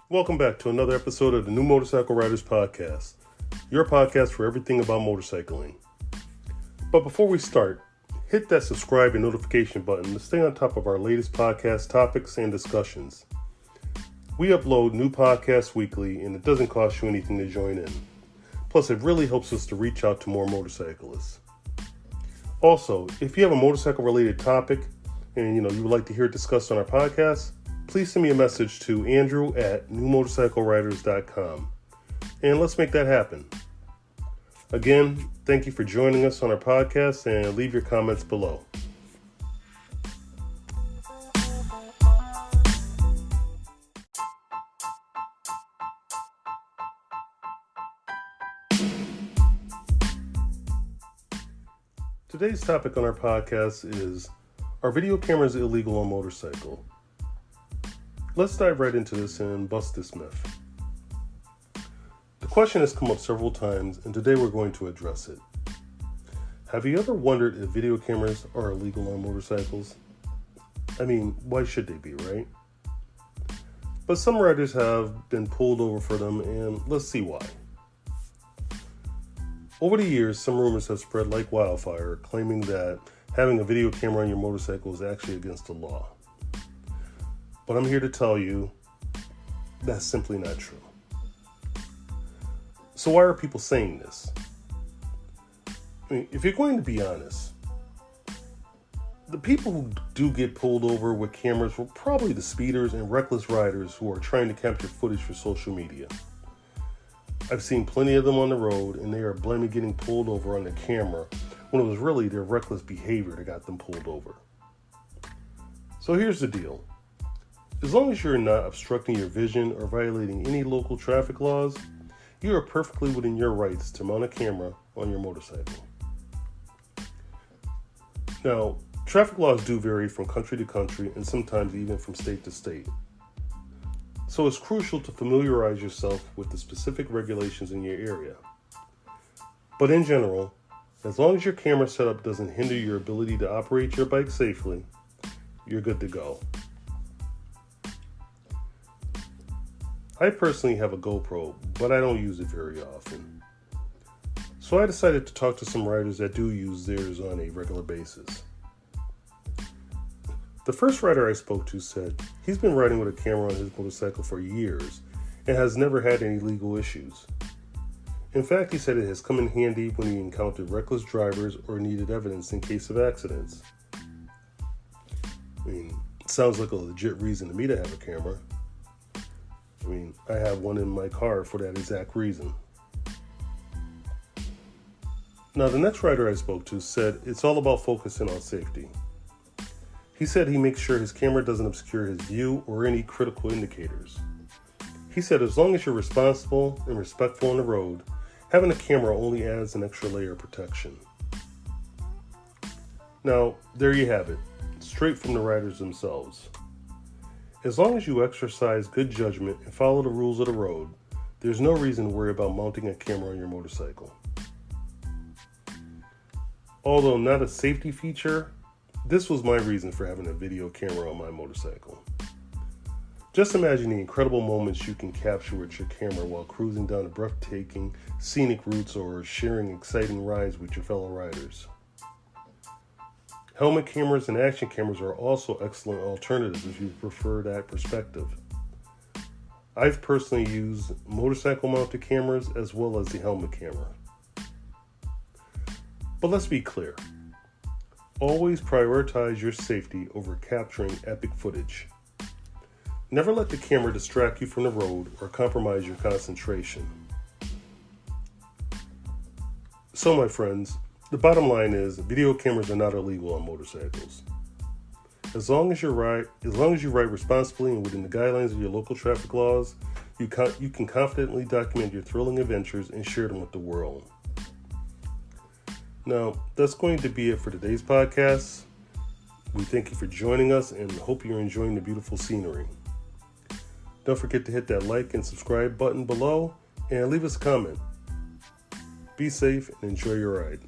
Welcome back to another episode of the New Motorcycle Riders Podcast, your podcast for everything about motorcycling. But before we start, hit that subscribe and notification button to stay on top of our latest podcast topics and discussions. We upload new podcasts weekly, and it doesn't cost you anything to join in. Plus, it really helps us to reach out to more motorcyclists. Also, if you have a motorcycle-related topic and you would like to hear it discussed on our podcast, please send me a message to andrew@newmotorcycleriders.com, and let's make that happen. Again, thank you for joining us on our podcast, and leave your comments below. Today's topic on our podcast is, are video cameras illegal on motorcycle? Let's dive right into this and bust this myth. The question has come up several times, and today we're going to address it. Have you ever wondered if video cameras are illegal on motorcycles? I mean, why should they be, right? But some riders have been pulled over for them, and let's see why. Over the years, some rumors have spread like wildfire, claiming that having a video camera on your motorcycle is actually against the law. But I'm here to tell you that's simply not true. So why are people saying this? I mean, if you're going to be honest, the people who do get pulled over with cameras were probably the speeders and reckless riders who are trying to capture footage for social media. I've seen plenty of them on the road, and they are blaming getting pulled over on the camera when it was really their reckless behavior that got them pulled over. So here's the deal. As long as you're not obstructing your vision or violating any local traffic laws, you are perfectly within your rights to mount a camera on your motorcycle. Now, traffic laws do vary from country to country and sometimes even from state to state. So it's crucial to familiarize yourself with the specific regulations in your area. But in general, as long as your camera setup doesn't hinder your ability to operate your bike safely, you're good to go. I personally have a GoPro, but I don't use it very often. So I decided to talk to some riders that do use theirs on a regular basis. The first rider I spoke to said he's been riding with a camera on his motorcycle for years and has never had any legal issues. In fact, he said it has come in handy when he encountered reckless drivers or needed evidence in case of accidents. I mean, it sounds like a legit reason to me to have a camera. I mean, I have one in my car for that exact reason. Now, the next rider I spoke to said it's all about focusing on safety. He said he makes sure his camera doesn't obscure his view or any critical indicators. He said as long as you're responsible and respectful on the road, having a camera only adds an extra layer of protection. Now, there you have it, straight from the riders themselves. As long as you exercise good judgment and follow the rules of the road, there's no reason to worry about mounting a camera on your motorcycle. Although not a safety feature, this was my reason for having a video camera on my motorcycle. Just imagine the incredible moments you can capture with your camera while cruising down the breathtaking, scenic routes or sharing exciting rides with your fellow riders. Helmet cameras and action cameras are also excellent alternatives if you prefer that perspective. I've personally used motorcycle mounted cameras as well as the helmet camera. But let's be clear. Always prioritize your safety over capturing epic footage. Never let the camera distract you from the road or compromise your concentration. So my friends, the bottom line is video cameras are not illegal on motorcycles. As long as you ride responsibly and within the guidelines of your local traffic laws, you can confidently document your thrilling adventures and share them with the world. Now, that's going to be it for today's podcast. We thank you for joining us and hope you're enjoying the beautiful scenery. Don't forget to hit that like and subscribe button below and leave us a comment. Be safe and enjoy your ride.